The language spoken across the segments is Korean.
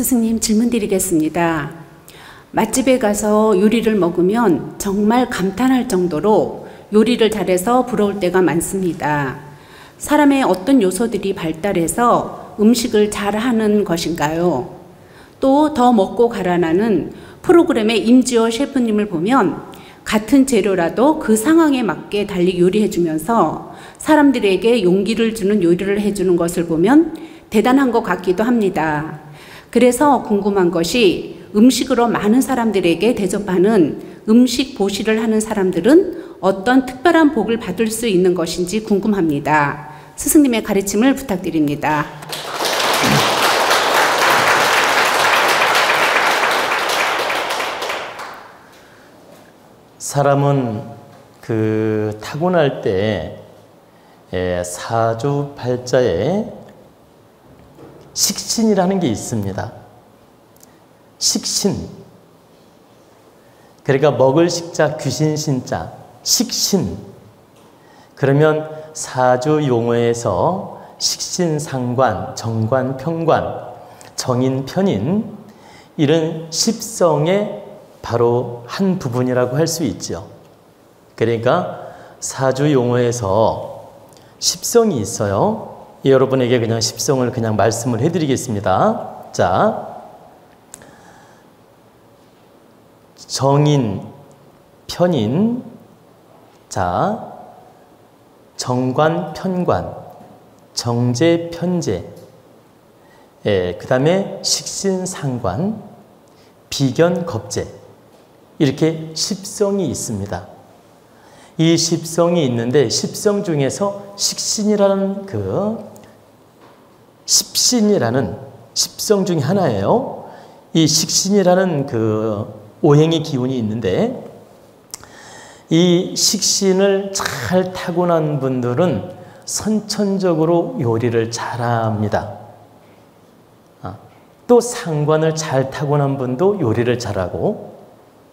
스승님, 질문 드리겠습니다. 맛집에 가서 요리를 먹으면 정말 감탄할 정도로 요리를 잘해서 부러울 때가 많습니다. 사람의 어떤 요소들이 발달해서 음식을 잘하는 것인가요? 또 더 먹고 가라라는 프로그램의 임지호 셰프님을 보면 같은 재료라도 그 상황에 맞게 달리 요리해주면서 사람들에게 용기를 주는 요리를 해주는 것을 보면 대단한 것 같기도 합니다. 그래서 궁금한 것이 음식으로 많은 사람들에게 대접하는 음식 보시를 하는 사람들은 어떤 특별한 복을 받을 수 있는 것인지 궁금합니다. 스승님의 가르침을 부탁드립니다. 사람은 타고날 때 사주팔자에 식신이라는 게 있습니다. 식신. 그러니까 먹을 식자, 귀신 신자, 식신. 그러면 사주 용어에서 식신, 상관, 정관, 편관, 정인, 편인 이런 십성의 바로 한 부분이라고 할 수 있죠. 그러니까 사주 용어에서 십성이 있어요. 여러분에게 그냥 십성을 그냥 말씀을 해드리겠습니다. 자, 정인, 편인, 자, 정관, 편관, 정제, 편제, 그 다음에 식신, 상관, 비견, 겁제 이렇게 십성이 있습니다. 이 십성이 있는데 십성 중에서 식신이라는 십신이라는 십성 중에 하나예요. 이 식신이라는 오행의 기운이 있는데 이 식신을 잘 타고난 분들은 선천적으로 요리를 잘합니다. 또 상관을 잘 타고난 분도 요리를 잘하고,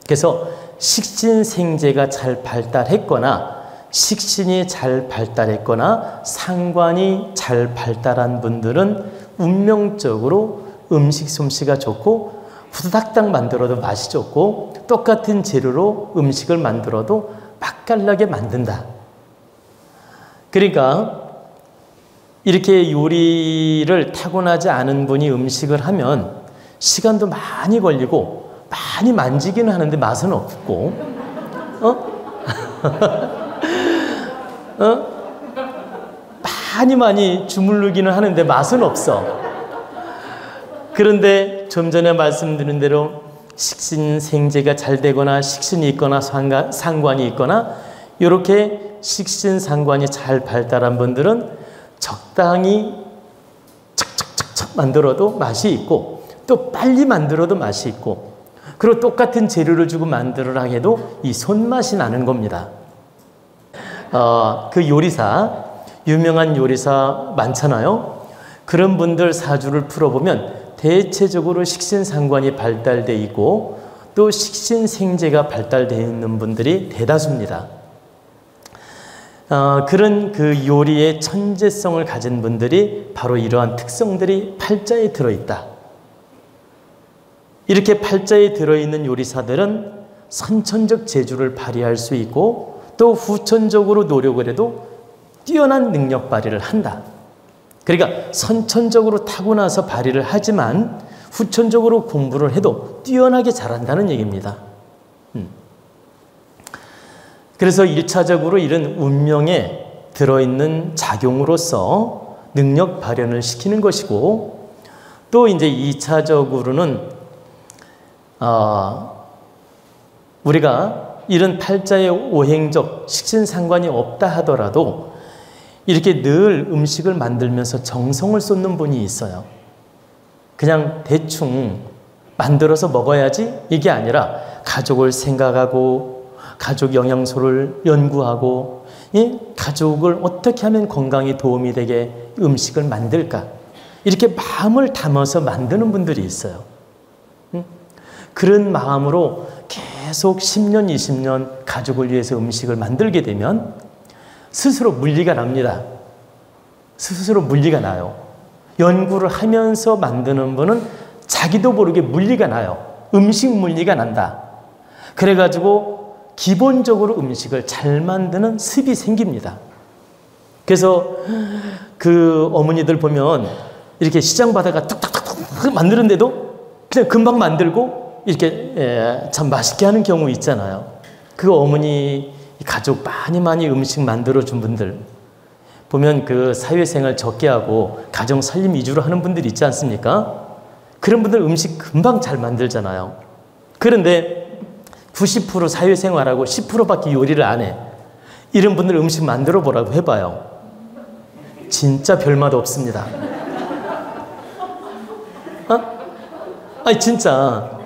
그래서 식신생재가 잘 발달했거나 식신이 잘 발달했거나 상관이 잘 발달한 분들은 운명적으로 음식 솜씨가 좋고 후다닥 만들어도 맛이 좋고 똑같은 재료로 음식을 만들어도 맛깔나게 만든다. 그러니까 이렇게 요리를 타고나지 않은 분이 음식을 하면 시간도 많이 걸리고 많이 만지기는 하는데 맛은 없고 많이 주물르기는 하는데 맛은 없어. 그런데 좀 전에 말씀드린 대로 식신생재가 잘 되거나 식신이 있거나 상관이 있거나 이렇게 식신상관이 잘 발달한 분들은 적당히 척척척척 만들어도 맛이 있고 또 빨리 만들어도 맛이 있고, 그리고 똑같은 재료를 주고 만들으라 해도 이 손맛이 나는 겁니다. 그 요리사, 유명한 요리사 많잖아요. 그런 분들 사주를 풀어보면 대체적으로 식신상관이 발달되어 있고 또 식신생재가 발달되어 있는 분들이 대다수입니다. 그런 요리의 천재성을 가진 분들이 바로 이러한 특성들이 팔자에 들어있다. 이렇게 팔자에 들어있는 요리사들은 선천적 재주를 발휘할 수 있고 또 후천적으로 노력을 해도 뛰어난 능력 발휘를 한다. 그러니까 선천적으로 타고나서 발휘를 하지만 후천적으로 공부를 해도 뛰어나게 잘한다는 얘기입니다. 그래서 1차적으로 이런 운명에 들어있는 작용으로서 능력 발현을 시키는 것이고, 또 이제 2차적으로는 우리가 이런 팔자의 오행적 식신상관이 없다 하더라도 이렇게 늘 음식을 만들면서 정성을 쏟는 분이 있어요. 그냥 대충 만들어서 먹어야지 이게 아니라 가족을 생각하고 가족 영양소를 연구하고 가족을 어떻게 하면 건강에 도움이 되게 음식을 만들까, 이렇게 마음을 담아서 만드는 분들이 있어요. 그런 마음으로 계속 10년, 20년 가족을 위해서 음식을 만들게 되면 스스로 물리가 납니다. 스스로 물리가 나요. 연구를 하면서 만드는 분은 자기도 모르게 물리가 나요. 음식 물리가 난다. 그래가지고 기본적으로 음식을 잘 만드는 습이 생깁니다. 그래서 그 어머니들 보면 이렇게 시장 바다가 뚝뚝뚝뚝 만드는데도 그냥 금방 만들고 이렇게 참 맛있게 하는 경우 있잖아요. 그 어머니 가족 많이 음식 만들어준 분들 보면 그 사회생활 적게 하고 가정 살림 위주로 하는 분들 있지 않습니까? 그런 분들 음식 금방 잘 만들잖아요. 그런데 90% 사회생활하고 10%밖에 요리를 안 해. 이런 분들 음식 만들어 보라고 해봐요. 진짜 별맛 없습니다. 아니 진짜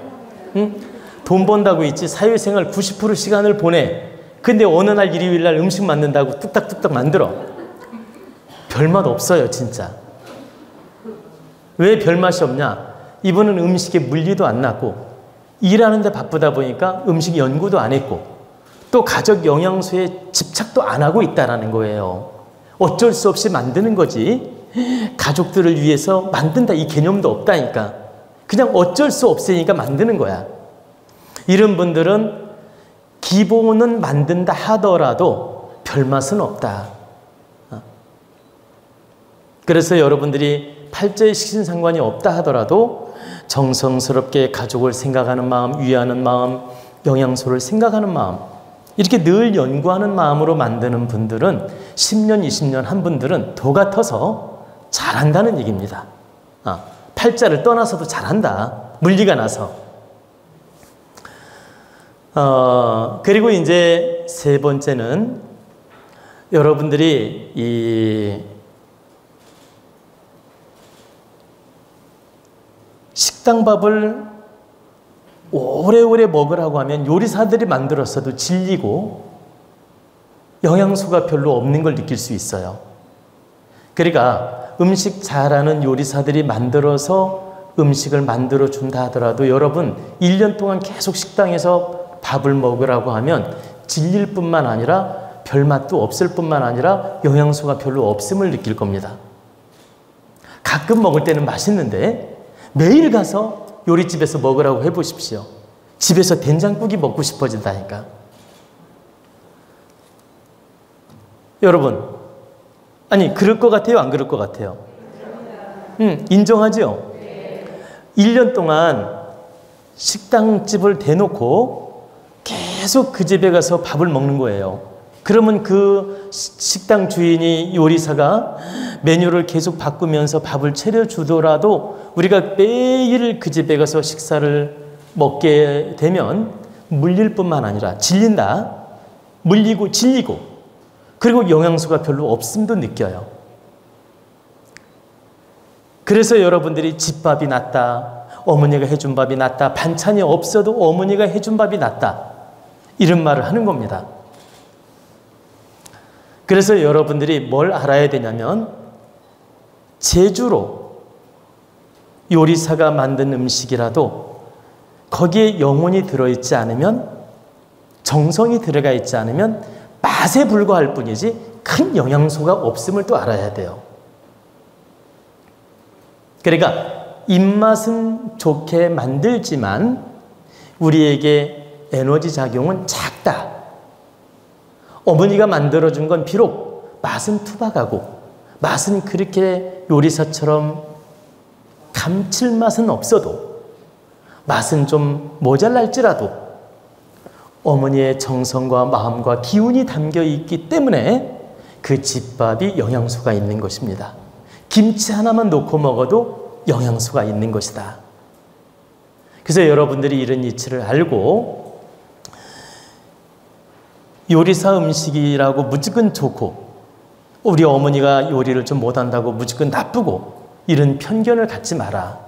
돈 번다고 있지 사회생활 90% 시간을 보내. 근데 어느 날 일요일 날 음식 만든다고 뚝딱뚝딱 만들어. 별맛 없어요 진짜. 왜 별맛이 없냐? 이분은 음식에 물리도 안 났고 일하는데 바쁘다 보니까 음식 연구도 안 했고 또 가족 영양소에 집착도 안 하고 있다는 거예요. 어쩔 수 없이 만드는 거지 가족들을 위해서 만든다 이 개념도 없다니까. 그냥 어쩔 수 없으니까 만드는 거야. 이런 분들은 기본은 만든다 하더라도 별맛은 없다. 그래서 여러분들이 팔자에 식신상관이 없다 하더라도 정성스럽게 가족을 생각하는 마음, 위하는 마음, 영양소를 생각하는 마음 이렇게 늘 연구하는 마음으로 만드는 분들은 10년, 20년 한 분들은 도 같아서 잘한다는 얘기입니다. 팔자를 떠나서도 잘한다. 물리가 나서. 그리고 이제 세 번째는 여러분들이 이 식당밥을 오래오래 먹으라고 하면 요리사들이 만들었어도 질리고 영양소가 별로 없는 걸 느낄 수 있어요. 그러니까 음식 잘하는 요리사들이 만들어서 음식을 만들어 준다 하더라도 여러분 1년 동안 계속 식당에서 밥을 먹으라고 하면 질릴 뿐만 아니라 별맛도 없을 뿐만 아니라 영양소가 별로 없음을 느낄 겁니다. 가끔 먹을 때는 맛있는데 매일 가서 요리집에서 먹으라고 해보십시오. 집에서 된장국이 먹고 싶어진다니까. 여러분, 아니 그럴 것 같아요? 안 그럴 것 같아요? 인정하죠? 1년 동안 식당집을 대놓고 계속 그 집에 가서 밥을 먹는 거예요. 그러면 그 식당 주인이 요리사가 메뉴를 계속 바꾸면서 밥을 차려주더라도 우리가 매일 그 집에 가서 식사를 먹게 되면 물릴 뿐만 아니라 질린다. 물리고 질리고 그리고 영양소가 별로 없음도 느껴요. 그래서 여러분들이 집밥이 낫다. 어머니가 해준 밥이 낫다. 반찬이 없어도 어머니가 해준 밥이 낫다. 이런 말을 하는 겁니다. 그래서 여러분들이 뭘 알아야 되냐면 제주로 요리사가 만든 음식이라도 거기에 영혼이 들어있지 않으면 정성이 들어가 있지 않으면 맛에 불과할 뿐이지 큰 영양소가 없음을 또 알아야 돼요. 그러니까 입맛은 좋게 만들지만 우리에게 에너지 작용은 작다. 어머니가 만들어준 건 비록 맛은 투박하고 맛은 그렇게 요리사처럼 감칠맛은 없어도 맛은 좀 모자랄지라도 어머니의 정성과 마음과 기운이 담겨 있기 때문에 그 집밥이 영양소가 있는 것입니다. 김치 하나만 놓고 먹어도 영양소가 있는 것이다. 그래서 여러분들이 이런 이치를 알고 요리사 음식이라고 무조건 좋고 우리 어머니가 요리를 좀 못한다고 무조건 나쁘고 이런 편견을 갖지 마라.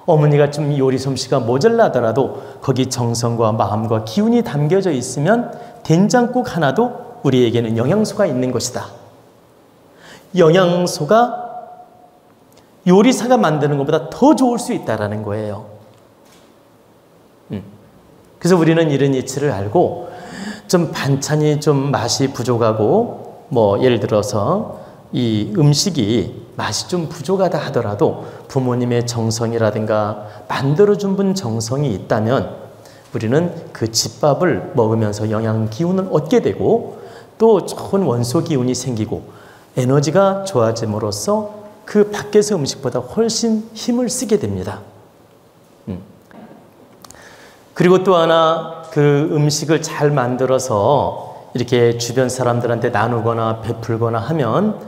어머니가 좀 요리 솜씨가 모자라더라도 거기 정성과 마음과 기운이 담겨져 있으면 된장국 하나도 우리에게는 영양소가 있는 것이다. 영양소가 요리사가 만드는 것보다 더 좋을 수 있다는 거예요. 그래서 우리는 이런 이치를 알고 좀 반찬이 좀 맛이 부족하고 뭐 예를 들어서 이 음식이 맛이 좀 부족하다 하더라도 부모님의 정성이라든가 만들어준 분 정성이 있다면 우리는 그 집밥을 먹으면서 영양 기운을 얻게 되고 또 좋은 원소 기운이 생기고 에너지가 좋아짐으로써 그 밖에서 음식보다 훨씬 힘을 쓰게 됩니다. 그리고 또 하나 그 음식을 잘 만들어서 이렇게 주변 사람들한테 나누거나 베풀거나 하면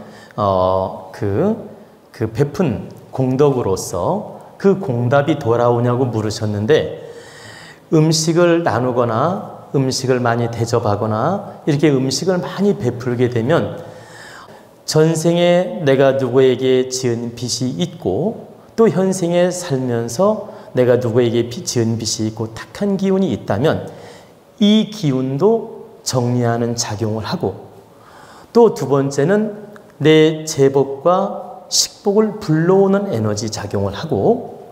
그 베푼 공덕으로서 그 공답이 돌아오냐고 물으셨는데 음식을 나누거나 음식을 많이 대접하거나 이렇게 음식을 많이 베풀게 되면 전생에 내가 누구에게 지은 빚이 있고 또 현생에 살면서 내가 누구에게 지은 빚이 있고 탁한 기운이 있다면 이 기운도 정리하는 작용을 하고 또 두 번째는 내 제복과 식복을 불러오는 에너지 작용을 하고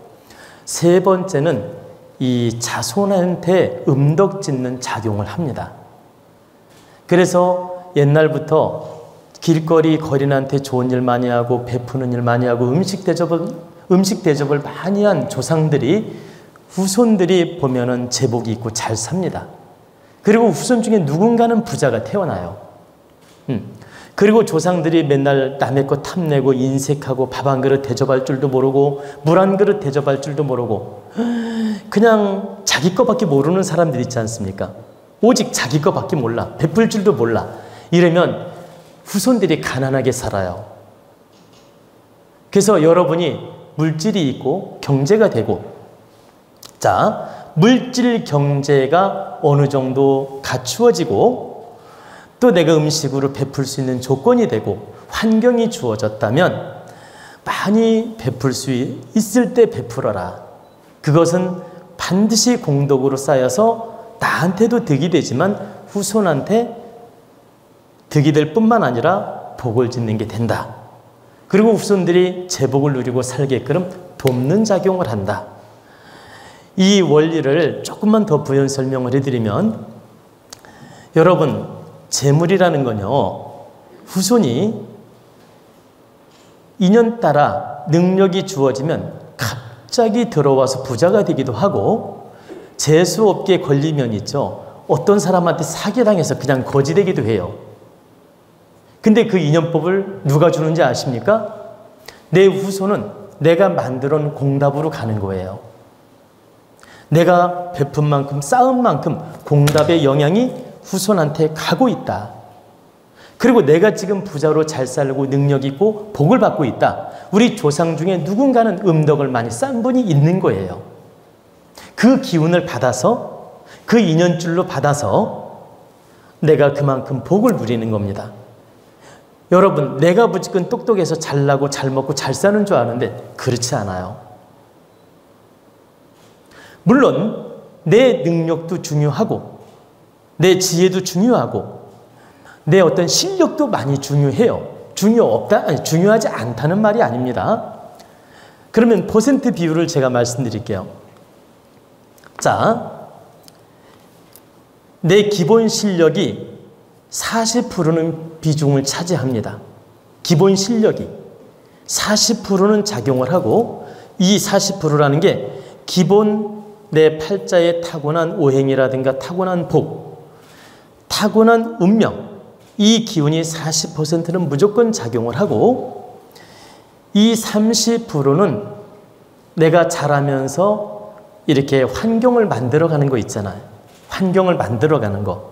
세 번째는 이 자손한테 음덕짓는 작용을 합니다. 그래서 옛날부터 길거리 거린한테 좋은 일 많이 하고 베푸는 일 많이 하고 음식 대접을 많이 한 조상들이 후손들이 보면은 제복이 있고 잘 삽니다. 그리고 후손 중에 누군가는 부자가 태어나요. 그리고 조상들이 맨날 남의 것 탐내고 인색하고 밥 한 그릇 대접할 줄도 모르고 물 한 그릇 대접할 줄도 모르고 그냥 자기 것밖에 모르는 사람들 있지 않습니까? 오직 자기 것밖에 몰라. 베풀 줄도 몰라. 이러면 후손들이 가난하게 살아요. 그래서 여러분이 물질이 있고 경제가 되고 자, 물질 경제가 어느 정도 갖추어지고 또 내가 음식으로 베풀 수 있는 조건이 되고 환경이 주어졌다면 많이 베풀 수 있을 때 베풀어라. 그것은 반드시 공덕으로 쌓여서 나한테도 득이 되지만 후손한테 득이 될 뿐만 아니라 복을 짓는 게 된다. 그리고 후손들이 제복을 누리고 살게끔 돕는 작용을 한다. 이 원리를 조금만 더 부연 설명을 해드리면 여러분 재물이라는 건요 후손이 인연 따라 능력이 주어지면 갑자기 들어와서 부자가 되기도 하고 재수없게 걸리면 있죠 어떤 사람한테 사기당해서 그냥 거지 되기도 해요. 근데 그 인연법을 누가 주는지 아십니까? 내 후손은 내가 만들어 놓은 공답으로 가는 거예요. 내가 베푼 만큼 쌓은 만큼 공답의 영향이 후손한테 가고 있다. 그리고 내가 지금 부자로 잘 살고 능력 있고 복을 받고 있다. 우리 조상 중에 누군가는 음덕을 많이 쌓은 분이 있는 거예요. 그 기운을 받아서 그 인연줄로 받아서 내가 그만큼 복을 누리는 겁니다. 여러분 내가 무조건 똑똑해서 잘나고 잘 먹고 잘 사는 줄 아는데 그렇지 않아요. 물론 내 능력도 중요하고 내 지혜도 중요하고 내 어떤 실력도 많이 중요해요. 중요하지 않다는 말이 아닙니다. 그러면 퍼센트 비율을 제가 말씀드릴게요. 자, 내 기본 실력이 40%는 비중을 차지합니다. 기본 실력이 40%는 작용을 하고 이 40%라는 게 기본 내 팔자에 타고난 오행이라든가 타고난 복, 타고난 운명 이 기운이 40%는 무조건 작용을 하고 이 30%는 내가 자라면서 이렇게 환경을 만들어가는 거 있잖아요. 환경을 만들어가는 거.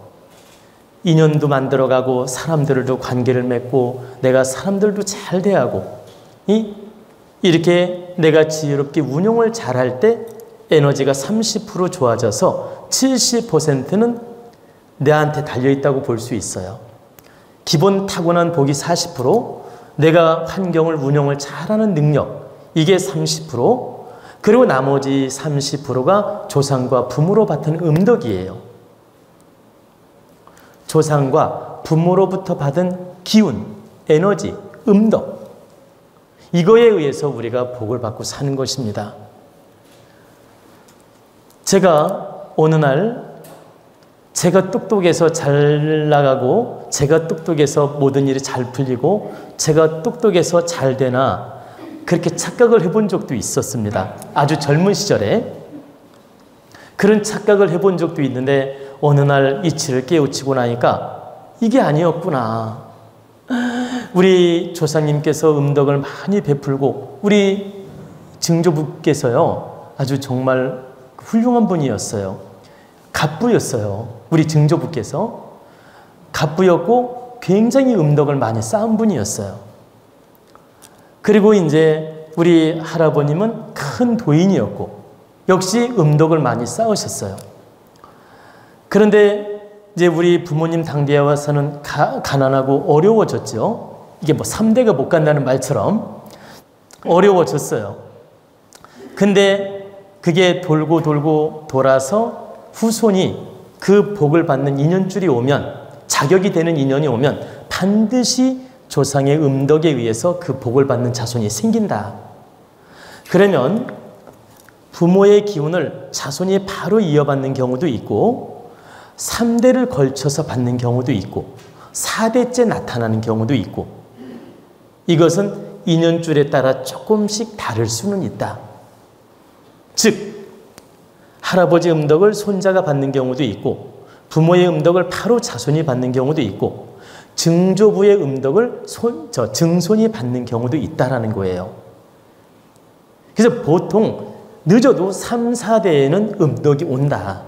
인연도 만들어가고 사람들도 관계를 맺고 내가 사람들도 잘 대하고 이렇게 내가 지혜롭게 운용을 잘할 때 에너지가 30% 좋아져서 70%는 내한테 달려있다고 볼 수 있어요. 기본 타고난 복이 40%, 내가 환경을 운영을 잘하는 능력 이게 30%, 그리고 나머지 30%가 조상과 부모로 받은 음덕이에요. 조상과 부모로부터 받은 기운, 에너지, 음덕 이거에 의해서 우리가 복을 받고 사는 것입니다. 제가 어느 날 제가 똑똑해서 잘 나가고 제가 똑똑해서 모든 일이 잘 풀리고 제가 똑똑해서 잘 되나 그렇게 착각을 해본 적도 있었습니다. 아주 젊은 시절에 그런 착각을 해본 적도 있는데 어느 날 이치를 깨우치고 나니까 이게 아니었구나. 우리 조상님께서 음덕을 많이 베풀고 우리 증조부께서요 아주 정말 훌륭한 분이었어요. 갑부였어요. 우리 증조부께서 갑부였고 굉장히 음덕을 많이 쌓은 분이었어요. 그리고 이제 우리 할아버님은 큰 도인이었고 역시 음덕을 많이 쌓으셨어요. 그런데 이제 우리 부모님 당대에 와서는 가난하고 어려워졌죠. 이게 뭐 3대가 못 간다는 말처럼 어려워졌어요. 근데 그게 돌고 돌고 돌아서 후손이 그 복을 받는 인연줄이 오면 자격이 되는 인연이 오면 반드시 조상의 음덕에 의해서 그 복을 받는 자손이 생긴다. 그러면 부모의 기운을 자손이 바로 이어받는 경우도 있고 3대를 걸쳐서 받는 경우도 있고 4대째 나타나는 경우도 있고 이것은 인연줄에 따라 조금씩 다를 수는 있다. 즉 할아버지 음덕을 손자가 받는 경우도 있고 부모의 음덕을 바로 자손이 받는 경우도 있고 증조부의 음덕을 증손이 받는 경우도 있다라는 거예요. 그래서 보통 늦어도 3, 4대에는 음덕이 온다.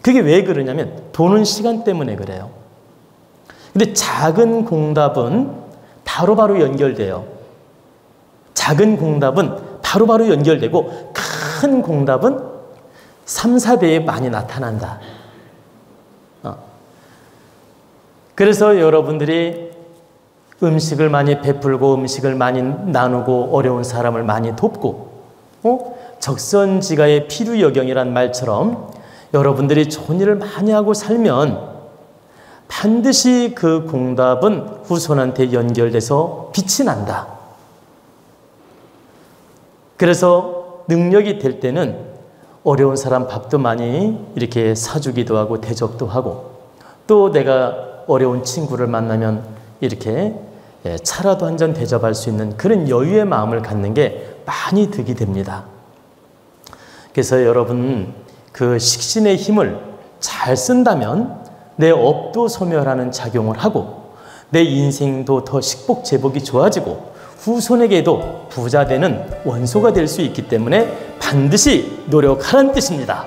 그게 왜 그러냐면 도는 시간 때문에 그래요. 근데 작은 공답은 바로바로 연결돼요. 작은 공답은 바로바로 연결되고 큰 공답은 3, 4대에 많이 나타난다. 그래서 여러분들이 음식을 많이 베풀고 음식을 많이 나누고 어려운 사람을 많이 돕고 적선지가의 필요여경이란 말처럼 여러분들이 좋은 일을 많이 하고 살면 반드시 그 공답은 후손한테 연결돼서 빛이 난다. 그래서 능력이 될 때는 어려운 사람 밥도 많이 이렇게 사주기도 하고 대접도 하고 또 내가 어려운 친구를 만나면 이렇게 차라도 한 잔 대접할 수 있는 그런 여유의 마음을 갖는 게 많이 득이 됩니다. 그래서 여러분 그 식신의 힘을 잘 쓴다면 내 업도 소멸하는 작용을 하고 내 인생도 더 식복제복이 좋아지고 후손에게도 부자 되는 원소가 될 수 있기 때문에 반드시 노력하라는 뜻입니다.